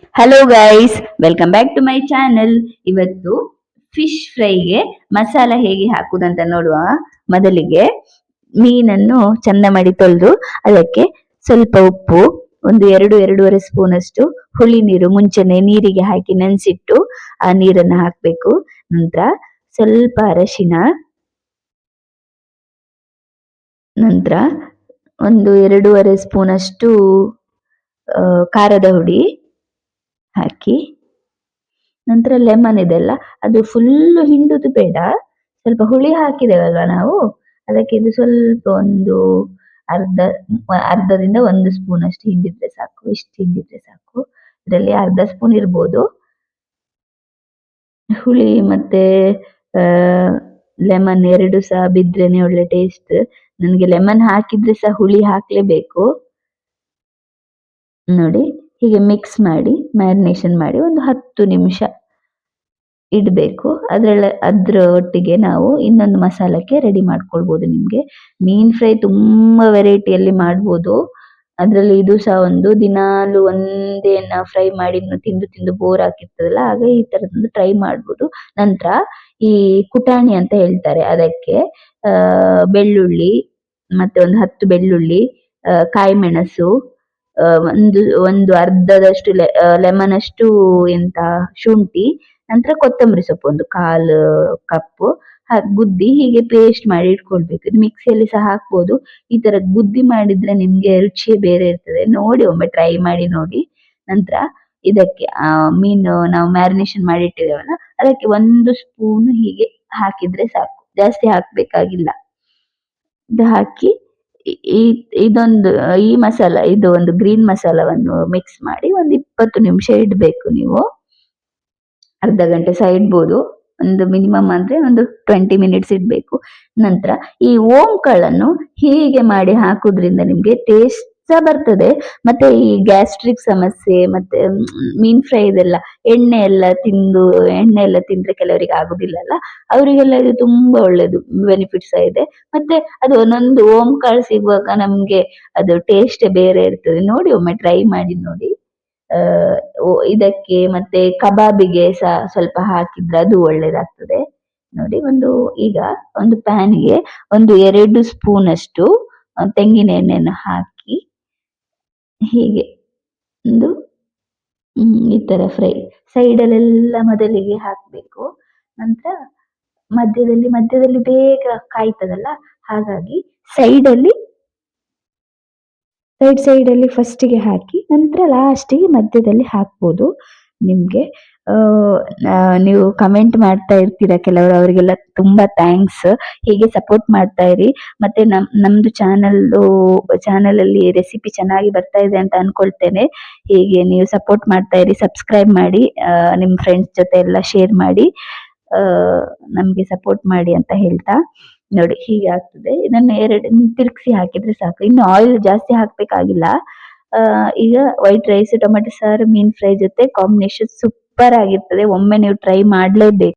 Hello guys, welcome back to my channel. ಇವತ್ತು fish ಫ್ರೈಗೆ ಮಸಾಲ ಹೇಗೆ ಹಾಕುದಂತ ನೋಡುವ. ಮೊದಲಿಗೆ ಮೀನನ್ನು ಚಂದ ಮಾಡಿ ತೊಳೆದು ಅದಕ್ಕೆ ಸ್ವಲ್ಪ ಉಪ್ಪು, ಒಂದು ಎರಡೂವರೆ ಸ್ಪೂನ್ ಅಷ್ಟು ಹುಳಿ ನೀರು ಮುಂಚೆನೆ ನೀರಿಗೆ ಹಾಕಿ ನೆನೆಸಿಟ್ಟು ಆ ನೀರನ್ನು ಹಾಕಬೇಕು. ನಂತರ ಸ್ವಲ್ಪ ಅರಶಿನ, ನಂತರ ಒಂದು ಎರಡೂವರೆ ಸ್ಪೂನ್ ಅಷ್ಟು ಖಾರದ ಹುಡಿ ಹಾಕಿ, ನಂತರ ಲೆಮನ್ ಇದೆಲ್ಲ ಅದು ಫುಲ್ಲು ಹಿಂಡುದು ಬೇಡ, ಸ್ವಲ್ಪ ಹುಳಿ ಹಾಕಿದೇವಲ್ವಾ ನಾವು, ಅದಕ್ಕೆ ಇದು ಸ್ವಲ್ಪ ಒಂದು ಅರ್ಧ ಅರ್ಧದಿಂದ ಒಂದು ಸ್ಪೂನ್ ಅಷ್ಟು ಹಿಂಡಿದ್ರೆ ಸಾಕು. ಇಷ್ಟು ಹಿಂಡಿದ್ರೆ ಸಾಕು. ಇದರಲ್ಲಿ ಅರ್ಧ ಸ್ಪೂನ್ ಇರ್ಬೋದು. ಹುಳಿ ಮತ್ತೆ ಲೆಮನ್ ಎರಡು ಸಹ ಬಿದ್ರೇನೆ ಒಳ್ಳೆ ಟೇಸ್ಟ್. ನನಗೆ ಲೆಮನ್ ಹಾಕಿದ್ರೆ ಸಹ ಹುಳಿ ಹಾಕ್ಲೇಬೇಕು. ನೋಡಿ, ಹೀಗೆ ಮಿಕ್ಸ್ ಮಾಡಿ ಮ್ಯಾರಿನೇಷನ್ ಮಾಡಿ ಒಂದು 10 ನಿಮಿಷ ಇಡಬೇಕು. ಅದ್ರ ಒಟ್ಟಿಗೆ ನಾವು ಇನ್ನೊಂದು ಮಸಾಲಕ್ಕೆ ರೆಡಿ ಮಾಡ್ಕೊಳ್ಬೋದು. ನಿಮಗೆ ಮೀನ್ ಫ್ರೈ ತುಂಬಾ ವೆರೈಟಿಯಲ್ಲಿ ಮಾಡ್ಬೋದು. ಅದರಲ್ಲಿ ಇದು ಸಹ ಒಂದು. ದಿನಾಲು ಒಂದೇ ಫ್ರೈ ಮಾಡಿ ತಿಂದು ತಿಂದು ಬೋರ್ ಆಗಿರ್ತದಲ್ಲ, ಆಗ ಈ ತರದೊಂದು ಟ್ರೈ ಮಾಡ್ಬೋದು. ನಂತರ ಈ ಕುಟಾಣಿ ಅಂತ ಹೇಳ್ತಾರೆ, ಅದಕ್ಕೆ ಬೆಳ್ಳುಳ್ಳಿ, ಮತ್ತೆ ಒಂದು 10 ಬೆಳ್ಳುಳ್ಳಿ, ಕಾಯಿ ಮೆಣಸು, ಒಂದು ಒಂದು ಅರ್ಧದಷ್ಟು ಲೆಮನ್ ಅಷ್ಟು ಎಂತ ಶುಂಠಿ, ನಂತರ ಕೊತ್ತಂಬರಿ ಸೊಪ್ಪು ಒಂದು 1/4 ಕಪ್ಪು ಗುದ್ದಿ ಹೀಗೆ ಪೇಸ್ಟ್ ಮಾಡಿ ಇಟ್ಕೊಳ್ಬೇಕು. ಇದು ಮಿಕ್ಸಿಯಲ್ಲಿ ಸಹ ಹಾಕ್ಬೋದು. ಈ ತರ ಗುದ್ದಿ ಮಾಡಿದ್ರೆ ನಿಮ್ಗೆ ರುಚಿಯೇ ಬೇರೆ ಇರ್ತದೆ. ನೋಡಿ, ಒಮ್ಮೆ ಟ್ರೈ ಮಾಡಿ ನೋಡಿ. ನಂತರ ಇದಕ್ಕೆ ಮೀನು ನಾವು ಮ್ಯಾರಿನೇಷನ್ ಮಾಡಿ ಇಟ್ಟಿದ್ದೇವಲ್ಲ, ಅದಕ್ಕೆ 1 ಸ್ಪೂನ್ ಹೀಗೆ ಹಾಕಿದ್ರೆ ಸಾಕು, ಜಾಸ್ತಿ ಹಾಕ್ಬೇಕಾಗಿಲ್ಲ. ಇದು ಹಾಕಿ ಇದೊಂದು ಈ ಮಸಾಲ, ಇದು ಒಂದು ಗ್ರೀನ್ ಮಸಾಲವನ್ನು ಮಿಕ್ಸ್ ಮಾಡಿ ಒಂದು 20 ನಿಮಿಷ ಇಡಬೇಕು. ನೀವು ಅರ್ಧ ಗಂಟೆ ಸಹ ಇಡ್ಬೋದು, ಒಂದು ಮಿನಿಮಮ್ ಅಂದ್ರೆ ಒಂದು 20 ಮಿನಿಟ್ಸ್ ಇಡ್ಬೇಕು. ನಂತರ ಈ ಓಂಕಾಳನ್ನು ಹೀಗೆ ಮಾಡಿ ಹಾಕುದ್ರಿಂದ ನಿಮ್ಗೆ ಟೇಸ್ಟ್ ಸಹ ಬರ್ತದೆ. ಮತ್ತೆ ಈ ಗ್ಯಾಸ್ಟ್ರಿಕ್ ಸಮಸ್ಯೆ, ಮತ್ತೆ ಮೀನ್ ಫ್ರೈ ಇದೆಲ್ಲ ಎಣ್ಣೆ ಎಲ್ಲ ತಿಂದ್ರೆ ಕೆಲವರಿಗೆ ಆಗುದಿಲ್ಲಲ್ಲ, ಅವರಿಗೆಲ್ಲ ಇದು ತುಂಬಾ ಒಳ್ಳೇದು, ಬೆನಿಫಿಟ್ಸ್ ಇದೆ. ಮತ್ತೆ ಅದು ಒಂದೊಂದು ಓಂಕಾಳು ಸಿಗುವಾಗ ನಮ್ಗೆ ಅದು ಟೇಸ್ಟ್ ಬೇರೆ ಇರ್ತದೆ. ನೋಡಿ, ಒಮ್ಮೆ ಟ್ರೈ ಮಾಡಿ ನೋಡಿ. ಇದಕ್ಕೆ ಮತ್ತೆ ಕಬಾಬಿಗೆ ಸಹ ಸ್ವಲ್ಪ ಹಾಕಿದ್ರೆ ಅದು ಒಳ್ಳೇದಾಗ್ತದೆ. ನೋಡಿ, ಈಗ ಒಂದು ಪ್ಯಾನ್ಗೆ ಒಂದು 2 ಸ್ಪೂನ್ ಅಷ್ಟು ತೆಂಗಿನ ಎಣ್ಣೆಯನ್ನು ಹಾಕಿ ಹೀಗೆ ಒಂದು ಈ ತರ ಫ್ರೈ ಸೈಡಲ್ಲೆಲ್ಲ ಮೊದಲಿಗೆ ಹಾಕ್ಬೇಕು. ನಂತರ ಮಧ್ಯದಲ್ಲಿ ಬೇಗ ಕಾಯ್ತದಲ್ಲ, ಹಾಗಾಗಿ ಸೈಡ್ ಅಲ್ಲಿ ಫಸ್ಟಿಗೆ ಹಾಕಿ ನಂತರ ಲಾಸ್ಟಿಗೆ ಮಧ್ಯದಲ್ಲಿ ಹಾಕ್ಬೋದು. ನಿಮ್ಗೆ ನೀವು ಕಮೆಂಟ್ ಮಾಡ್ತಾ ಇರ್ತೀರಾ ಕೆಲವರು, ಅವರಿಗೆಲ್ಲ ತುಂಬಾ ಥ್ಯಾಂಕ್ಸ್. ಹೀಗೆ ಸಪೋರ್ಟ್ ಮಾಡ್ತಾ ಇರಿ. ಮತ್ತೆ ನಮ್ದು ಚಾನಲ್ ಅಲ್ಲಿ ರೆಸಿಪಿ ಚೆನ್ನಾಗಿ ಬರ್ತಾ ಇದೆ ಅಂತ ಅನ್ಕೊಳ್ತೇನೆ. ಹೀಗೆ ನೀವು ಸಪೋರ್ಟ್ ಮಾಡ್ತಾ ಇರಿ, ಸಬ್ಸ್ಕ್ರೈಬ್ ಮಾಡಿ, ನಿಮ್ ಫ್ರೆಂಡ್ಸ್ ಜೊತೆ ಎಲ್ಲ ಶೇರ್ ಮಾಡಿ, ನಮ್ಗೆ ಸಪೋರ್ಟ್ ಮಾಡಿ ಅಂತ ಹೇಳ್ತಾ, ನೋಡಿ ಹೀಗೆ ಆಗ್ತದೆ. ಇದನ್ನ ತಿರುಗಿಸಿ ಹಾಕಿದ್ರೆ ಸಾಕು, ಇನ್ನು ಆಯಿಲ್ ಜಾಸ್ತಿ ಹಾಕ್ಬೇಕಾಗಿಲ್ಲ. ಈಗ ವೈಟ್ ರೈಸ್, ಟೊಮೆಟೊ ಸಾರು, ಮೀನ್ ಫ್ರೈ ಜೊತೆ ಕಾಂಬಿನೇಷನ್ ಸೂಪರ್ ಆಗಿರ್ತದೆ. ಒಮ್ಮೆ ನೀವು ಟ್ರೈ ಮಾಡ್ಲೇಬೇಕು.